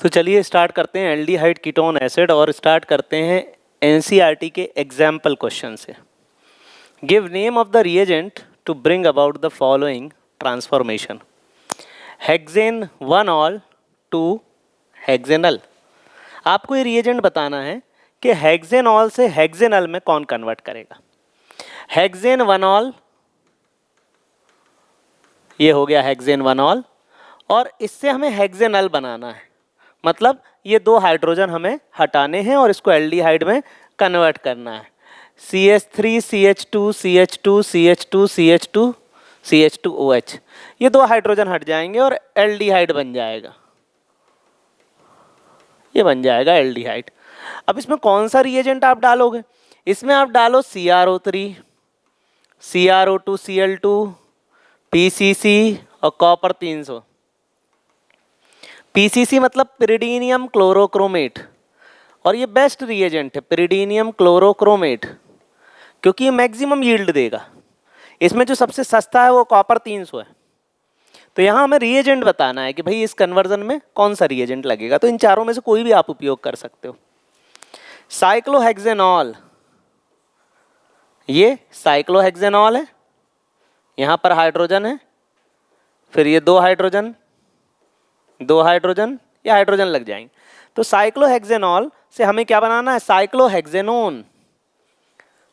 तो चलिए स्टार्ट करते हैं एल्डिहाइड कीटोन एसिड और स्टार्ट करते हैं एनसीईआरटी के एग्जाम्पल क्वेश्चन से। Give name of the reagent to bring about the following transformation. Hexane 1-ऑल टू हेक्सेनल। आपको ये रिएजेंट बताना है कि हेक्सेनॉल से हेक्सेनल में कौन कन्वर्ट करेगा। हेक्सेन 1-ऑल, ये हो गया हेक्सेन 1-ऑल, और इससे हमें हेक्सेनल बनाना है। मतलब ये दो हाइड्रोजन हमें हटाने हैं और इसको एल्डिहाइड में कन्वर्ट करना है। CH3 CH2 CH2 CH2 CH2 CH2OH, ये दो हाइड्रोजन हट जाएंगे और एल्डिहाइड बन जाएगा। ये बन जाएगा एल्डिहाइड। अब इसमें कौन सा रिएजेंट आप डालोगे? इसमें आप डालो CrO3, CrO2 Cl2, PCC और कॉपर 300। PCC मतलब पिरिडीनियम क्लोरोक्रोमेट, और ये बेस्ट रिएजेंट है पिरिडीनियम क्लोरोक्रोमेट, क्योंकि ये मैक्सिमम यील्ड देगा। इसमें जो सबसे सस्ता है वो कॉपर 300 है। तो यहाँ हमें रिएजेंट बताना है कि भाई इस कन्वर्जन में कौन सा रिएजेंट लगेगा। तो इन चारों में से कोई भी आप उपयोग कर सकते हो। साइक्लोहेक्सेनॉल, ये साइक्लोहेक्सेनॉल है, यहाँ पर हाइड्रोजन है, फिर ये दो हाइड्रोजन, ये हाइड्रोजन लग जाएंगे। तो साइक्लोहेक्सेनॉल से हमें क्या बनाना है? साइक्लोहेक्सेनोन।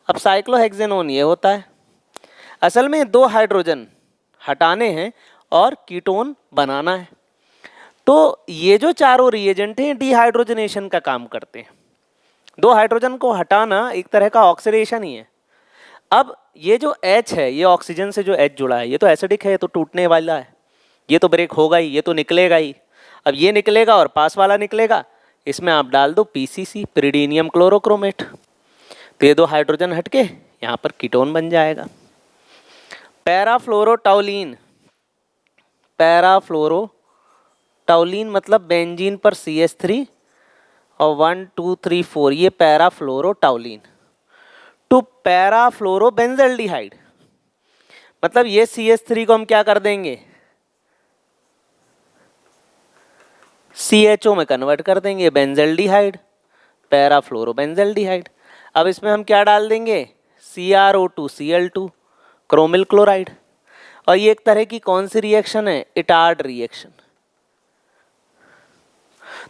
अब साइक्लोहेक्सेनोन ये होता है। असल में दो हाइड्रोजन हटाने हैं और कीटोन बनाना है। तो ये जो चारों रिएजेंट हैं डिहाइड्रोजनेशन का काम करते हैं। दो हाइड्रोजन को हटाना एक तरह का ऑक्सीडेशन ही है। अब ये जो H है, ये ऑक्सीजन से जो H जुड़ा है, ये तो एसिडिक है, ये तो टूटने वाला है, ये तो ब्रेक होगा ही, ये तो निकलेगा ही। अब ये निकलेगा और पास वाला निकलेगा, इसमें आप डाल दो PCC, पिरिडीनियम क्लोरोक्रोमेट। तो ये दो हाइड्रोजन हटके यहाँ पर कीटोन बन जाएगा। पैराफ्लोरोटाउलिन, पैराफ्लोरोटाउलिन मतलब बेंजीन पर CH3 और 1 2 3 4, ये पैराफ्लोरोटाउलिन। टू पैराफ्लोरोबेंजल्डिहाइड, मतलब ये CH3 को हम क्या कर देंगे? CHO में कन्वर्ट कर देंगे, बेंजल्डिहाइड, पैराफ्लोरोबेंजल्डिहाइड। अब इसमें हम क्या डाल देंगे? CrO2 Cl2, chromyl chloride. और ये एक तरह की कौन सी रिएक्शन है? Etard reaction.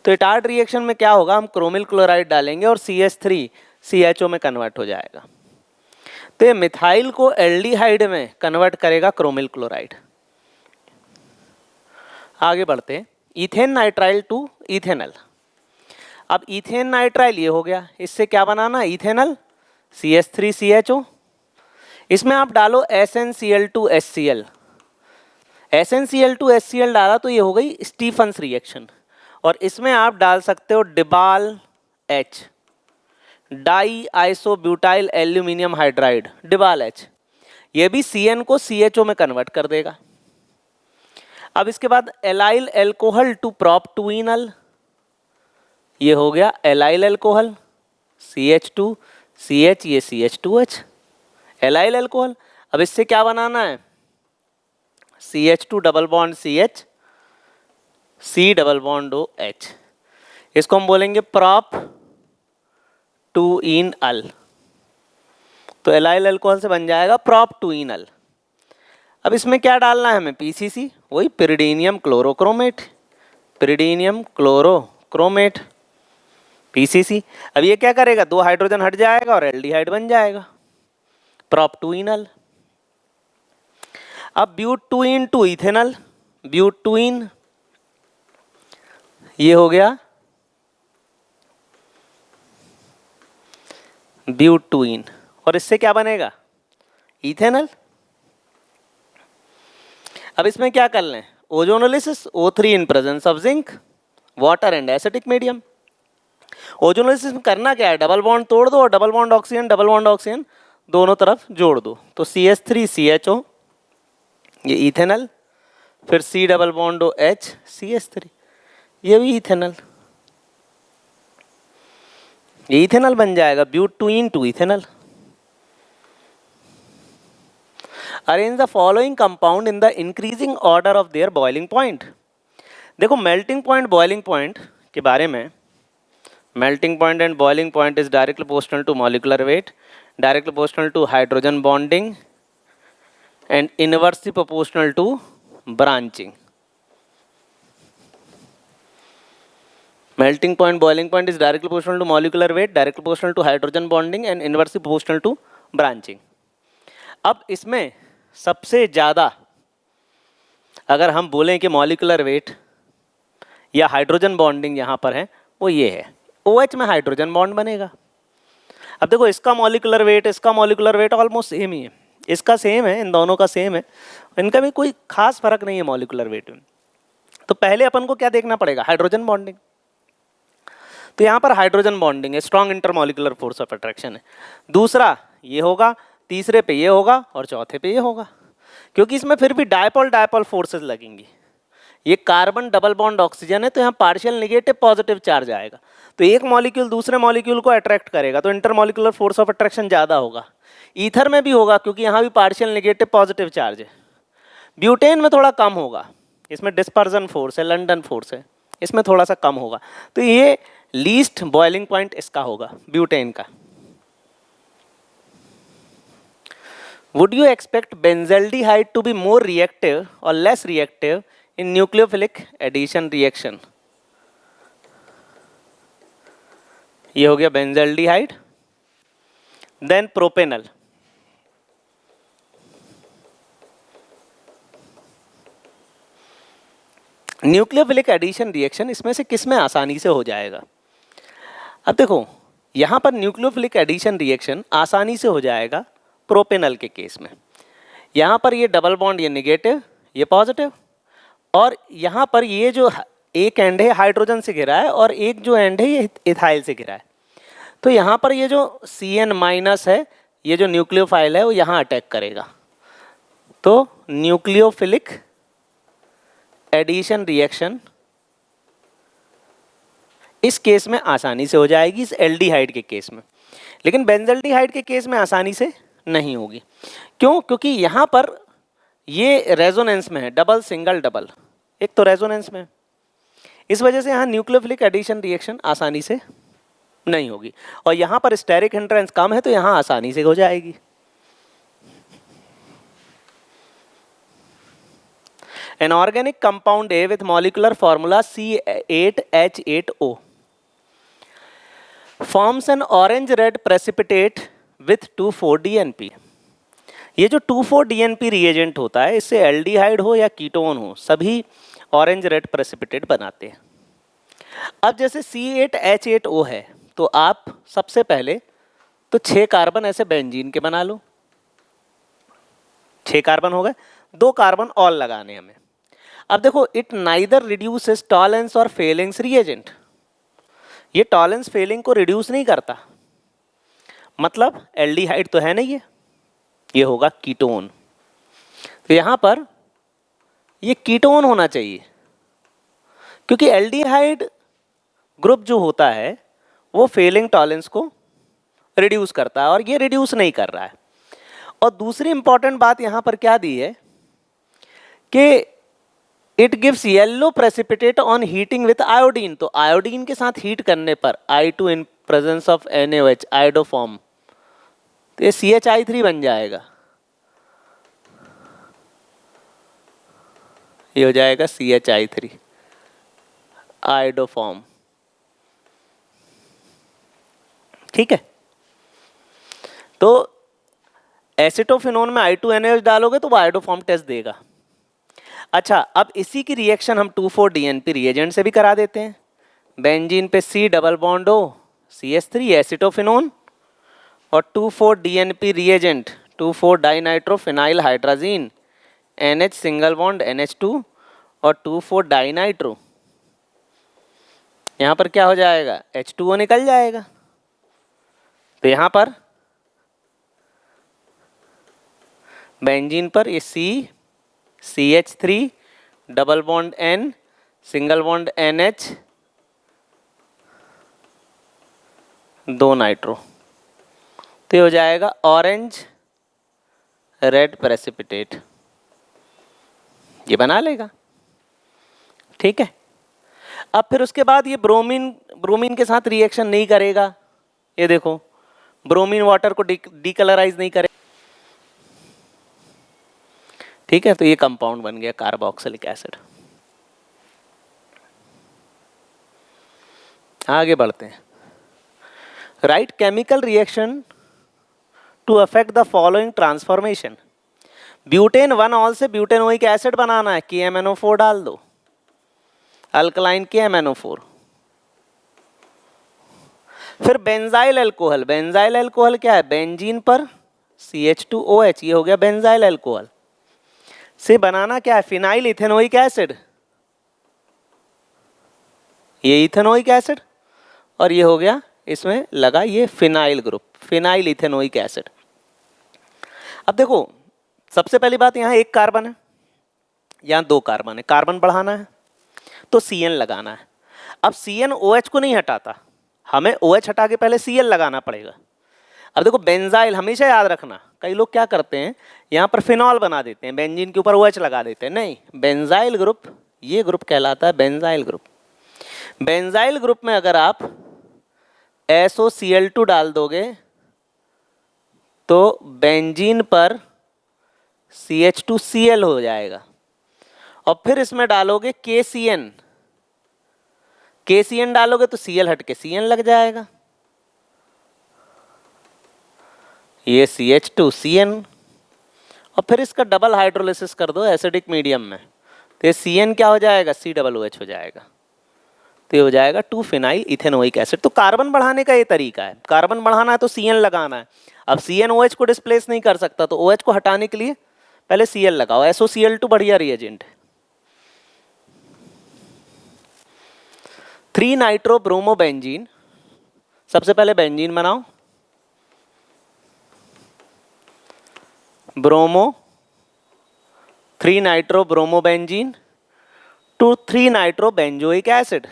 तो इटार्ड रिएक्शन में क्या होगा? हम क्रोमिल क्लोराइड डालेंगे और CH3 CHO में कन्वर्ट हो जाएगा। तो ये मिथाइल को एल्डिहाइड में कन्वर्ट करेगा क्रोमिल क्लोराइड। आगे बढ़ते हैं, इथेन नाइट्राइल टू इथेनल। अब इथेन नाइट्राइल ये हो गया, इससे क्या बनाना? Ethanal, CH3 CHO। इसमें आप डालो SnCl2HCl। SnCl2HCl डाला तो ये हो गई स्टीफन्स रिएक्शन। और इसमें आप डाल सकते हो DIBAL H, di isobutyl aluminium hydride, DIBAL H। ये भी CN को CHO में कन्वर्ट कर देगा। अब इसके बाद एलाइल एल्कोहल टू प्रोपटूइनल, ये हो गया एलाइल एल्कोहल, CH2 CH, ये CH2H, एलाइल एल्कोहल। अब इससे क्या बनाना है? CH2 double bond CH, C double bond OH। इसको हम बोलेंगे प्रॉप टू इन अल। तो एलाइल अल्कोहल से बन जाएगा प्रॉप टू इन अल। अब इसमें क्या डालना है हमें? PCC, वही पिरिडीनियम क्लोरोक्रोमेट, पिरिडीनियम क्लोरोक्रोमेट PCC। अब ये क्या करेगा? दो हाइड्रोजन हट जाएगा और एल्डिहाइड बन जाएगा, प्रॉप टू इन अल। अब ब्यूटूइन टू इथेनल, ब्यूटूइन ये हो गया ब्यूटूइन, और इससे क्या बनेगा? इथेनल। अब इसमें क्या कर लें? Ozonolysis, O3 in presence of zinc, water and acetic medium. Ozonolysis में करना क्या है? डबल बॉन्ड तोड़ दो और डबल बॉन्ड ऑक्सीजन दोनों तरफ जोड़ दो। तो CH3 CHO, ये इथेनल, फिर C double bond OH CH3, ये भी इथेनल, ये इथेनल बन जाएगा, butyne to ethanal. Arrange the following compound in the increasing order of their boiling point. देखो मेल्टिंग पॉइंट, बॉइलिंग पॉइंट के बारे में, melting point and boiling point is directly proportional to molecular weight, directly proportional to hydrogen bonding and inversely proportional to branching. Melting point, boiling point is directly proportional to molecular weight, directly proportional to hydrogen bonding and inversely proportional to branching. अब इसमें सबसे ज़्यादा अगर हम बोलें कि molecular weight या hydrogen bonding यहाँ पर है, वो ये है, OH में हाइड्रोजन बॉन्ड बनेगा. अब देखो इसका मॉलिकुलर वेट ऑलमोस्ट सेम ही है, इसका सेम है, इन दोनों का सेम है, इनका भी कोई खास फर्क नहीं है मॉलिकुलर वेट में. तो पहले अपन को क्या देखना पड़ेगा, हाइड्रोजन बॉन्डिंग. तो यहाँ पर हाइड्रोजन बॉन्डिंग है, strong intermolecular force of attraction है. दूसरा ये होगा, तीसरे पे ये होगा और चौथे पे ये होगा, क्योंकि इसमें फिर भी डायपोल फोर्सेस लगेंगी. ये कार्बन डबल बॉन्ड ऑक्सीजन है, तो यहाँ पार्शियल नेगेटिव पॉजिटिव चार्ज आएगा, तो एक मॉलिक्यूल दूसरे मॉलिक्यूल को अट्रैक्ट करेगा, तो इंटरमॉलिकुलर फोर्स ऑफ अट्रैक्शन ज़्यादा होगा. ईथर में भी होगा, क्योंकि यहाँ भी पार्शियल नेगेटिव पॉजिटिव चार्ज है. ब्यूटेन में थोड़ा कम होगा, इसमें डिस्पर्जन फोर्स है, लंडन फोर्स है, इसमें थोड़ा सा कम होगा. तो ये लीस्ट बॉइलिंग पॉइंट इसका होगा, ब्यूटेन का. Would you expect benzaldehyde to be more reactive or less reactive in nucleophilic addition reaction? ये हो गया benzaldehyde. Then propanal. Nucleophilic addition reaction इसमें से किस में आसानी से हो जाएगा? अब देखो यहाँ पर न्यूक्लियोफिलिक एडिशन रिएक्शन आसानी से हो जाएगा प्रोपेनल के केस में. यहाँ पर ये डबल बॉन्ड, ये नेगेटिव, ये पॉजिटिव, और यहाँ पर ये जो एक एंड है हाइड्रोजन से घिरा है और एक जो एंड है ये इथाइल से घिरा है. तो यहाँ पर ये जो CN- है, ये जो न्यूक्लियोफाइल है वो यहाँ अटैक करेगा. तो न्यूक्लियोफिलिक एडिशन रिएक्शन इस केस में आसानी से हो जाएगी, इस एल्डिहाइड के केस में. लेकिन बेंजल्डिहाइड के केस में आसानी से नहीं होगी. क्यों? क्योंकि यहाँ पर ये रेजोनेंस में है, डबल सिंगल डबल, एक तो रेजोनेंस में, इस वजह से यहाँ न्यूक्लियोफिलिक एडिशन रिएक्शन आसानी से नहीं होगी. और यहाँ पर स्टेरिक हिंड्रेंस कम है, तो यहाँ आसानी से हो जाएगी. An organic compound A with molecular formula C8H8O forms an orange-red precipitate with 2,4-DNP. ये जो 2,4-DNP रिएजेंट होता है, इससे एल्डिहाइड हो या कीटोन हो, सभी ऑरेंज रेड प्रेसिपिटेट बनाते हैं. अब जैसे C8H8O है, तो आप सबसे पहले तो 6 कार्बन ऐसे बेंजीन के बना लो. 6 कार्बन हो गए, 2 कार्बन और लगाने हमें. अब देखो, इट नाइदर रिड्यूसेस टॉलेंस और फेलिंग्स रिएजेंट. ये टॉलेंस फेलिंग को रिड्यूस नहीं करता, मतलब एल्डिहाइड तो है नहीं, ये होगा कीटोन. तो यहाँ पर ये कीटोन होना चाहिए, क्योंकि एल्डिहाइड ग्रुप जो होता है वो फेलिंग टॉलेंस को रिड्यूस करता है, और ये रिड्यूस नहीं कर रहा है. और दूसरी इंपॉर्टेंट बात यहाँ पर क्या दी है कि it gives yellow precipitate on heating with iodine. तो आयोडीन के साथ हीट करने पर I2 in presence of NaOH, iodoform, तो ये CH3 बन जाएगा. ये हो जाएगा CH3, आयोडोफॉर्म. ठीक है. तो एसिटोफिनोन में I2NaOH डालोगे तो वो आयोडोफॉर्म टेस्ट देगा. अच्छा, अब इसी की रिएक्शन हम 2,4-DNP रिएजेंट से भी करा देते हैं. बेंजीन पे C double bond O CH3 acetophenone, और 2,4-DNP reagent dinitrophenyl hydrazine NH single bond NH2 और 2,4-डाइनाइट्रो. यहाँ पर क्या हो जाएगा, H2O निकल जाएगा. तो यहाँ पर बेंजीन पर ये CH3 double bond N single bond NH 2 nitro, तो ये हो जाएगा ऑरेंज रेड प्रेसिपिटेट. ये बना लेगा. ठीक है. अब फिर उसके बाद ये ब्रोमीन ब्रोमीन के साथ रिएक्शन नहीं करेगा, ये देखो ब्रोमीन वाटर को डीकलराइज नहीं करे, ठीक है, तो ये कंपाउंड बन गया कार्बोक्सिलिक एसिड। आगे बढ़ते हैं। Write chemical reaction to affect the following transformation. Butane 1 से ब्यूटेनोइक एसिड बनाना है, KMnO4 डाल दो, अल्कलाइन KMnO4। फिर बेंजाइल अल्कोहल, बेंजाइल अल्कोहल क्या है, बेंजीन पर CH2OH, ये हो गया बेंजाइल अल्कोहल। से बनाना क्या है, फिनाइल इथेनोइक एसिड, ये इथेनोइक एसिड, और ये हो गया इसमें लगा ये phenyl group, phenyl ethanoic acid. अब देखो सबसे पहली बात, यहाँ एक कार्बन है, यहाँ 2 कार्बन है, कार्बन बढ़ाना है तो Cn लगाना है। अब Cn OH को नहीं हटाता, हमें OH हटा के पहले Cl लगाना पड़ेगा। अब देखो बेंजाइल हमेशा याद रखना, कई लोग क्या करते हैं यहाँ पर फिनॉल बना देते हैं, बेंजीन के ऊपर OH लगा देते हैं, नहीं, बेंजाइल ग्रुप, ये ग्रुप कहलाता है बेंजाइल ग्रुप। बेंजाइल ग्रुप में अगर आप SOCl2 डाल दोगे तो बेंजीन पर CH2Cl हो जाएगा, और फिर इसमें डालोगे KCN, KCN डालोगे तो Cl हट के Cn लग जाएगा, ये CH2CN, और फिर इसका डबल हाइड्रोलिसिस कर दो एसिडिक मीडियम में, तो ये Cn क्या हो जाएगा, COOH हो जाएगा, तो ये हो जाएगा 2 फिनाइल इथेनोइक एसिड। तो कार्बन बढ़ाने का ये तरीका है, कार्बन बढ़ाना है तो Cn लगाना है। अब Cn OH को डिस्प्लेस नहीं कर सकता, तो OH को हटाने के लिए पहले Cl लगाओ, SOCl2 बढ़िया रिएजेंट है। 3 नाइट्रो ब्रोमो बेंजीन, सबसे पहले बेंजीन बनाओ, bromo 3 nitro bromo benzene to 3 nitro benzoic acid.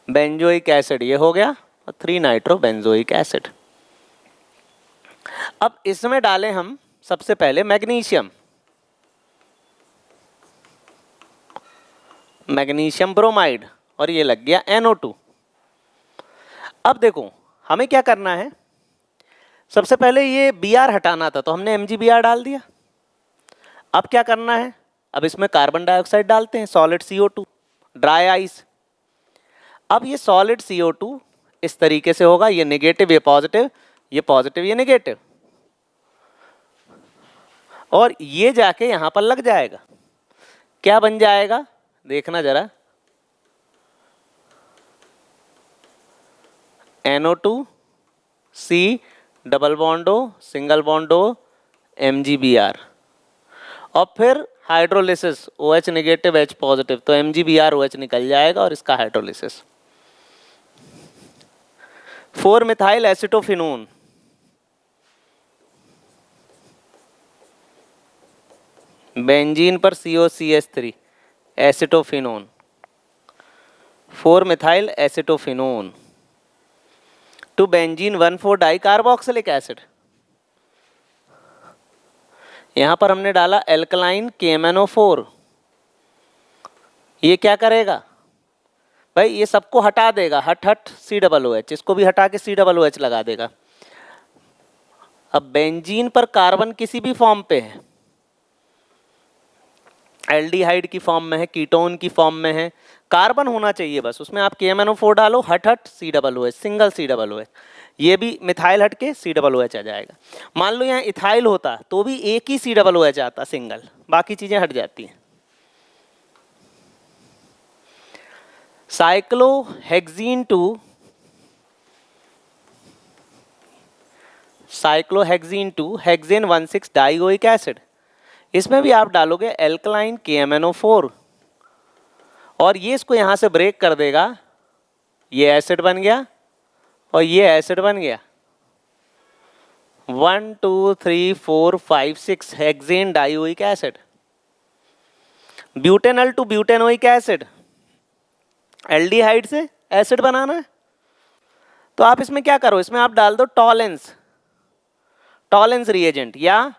Benzoic acid ये हो गया, और 3 नाइट्रो बेंजोइक एसिड। अब इसमें डालें हम सबसे पहले मैग्नीशियम, मैग्नीशियम ब्रोमाइड, और ये लग गया NO2। अब देखो हमें क्या करना है, सबसे पहले ये Br हटाना था तो हमने MgBr डाल दिया। अब क्या करना है, अब इसमें कार्बन डाइऑक्साइड डालते हैं, सॉलिड CO2, ड्राई आइस। अब ये सॉलिड CO2 इस तरीके से होगा, ये नेगेटिव ये पॉजिटिव, ये पॉजिटिव ये नेगेटिव, और ये जाके यहां पर लग जाएगा, क्या बन जाएगा देखना जरा, NO2 C double bond O single bond O MgBr, और फिर hydrolysis OH negative H positive, तो MgBr OH निकल जाएगा और इसका हाइड्रोलिसिस। 4 मिथाइल एसिटोफिनोन, बेंजीन पर COCH3 acetophenone, 4 methyl acetophenone to benzene 1,4 dicarboxylic acid. यहां पर हमने डाला एल्कलाइन KMnO4, ये क्या करेगा भाई, ये सबको हटा देगा, हट हट COOH, इसको भी हटा के COOH लगा देगा। अब बेंजीन पर कार्बन किसी भी फॉर्म पे है, एल्डिहाइड की फॉर्म में है, कीटोन की फॉर्म में है, कार्बन होना चाहिए बस, उसमें आप KMnO4 डालो, हट हट COOH, सिंगल COOH, ये भी मिथाइल हट के COOH आ जाएगा। मान लो यहाँ इथाइल होता तो भी एक ही COOH आता सिंगल, बाकी चीजें हट जाती हैं। साइक्लोहेक्सीन 2 हेक्सेन 1,6 डाइओइक एसिड, इसमें भी आप डालोगे एल्कलाइन KMnO4, और ये इसको यहां से ब्रेक कर देगा, ये एसिड बन गया और ये एसिड बन गया, 1 2 3 4 5 6 hexane dioic acid. Butanal to butanoic acid, aldehyde से एसिड बनाना है तो आप इसमें क्या करो, इसमें आप डाल दो टॉलेंस रिएजेंट या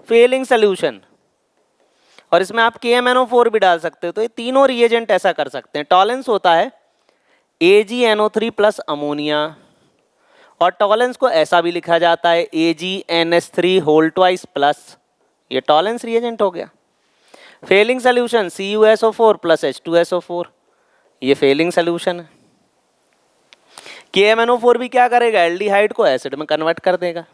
फेलिंग सोल्यूशन, और इसमें आप KMnO4 भी डाल सकते हो। तो ये तीनों रिएजेंट ऐसा कर सकते हैं। टॉलेंस होता है AgNO3 प्लस अमोनिया, और टॉलेंस को ऐसा भी लिखा जाता है AgNH3 होल ट्वाइस प्लस, ये टॉलेंस रिएजेंट हो गया। Fehling solution CuSO4 plus H2SO4, ये फेलिंग सोल्यूशन है। KMnO4 भी क्या करेगा, एल्डिहाइड को एसिड में कन्वर्ट कर देगा।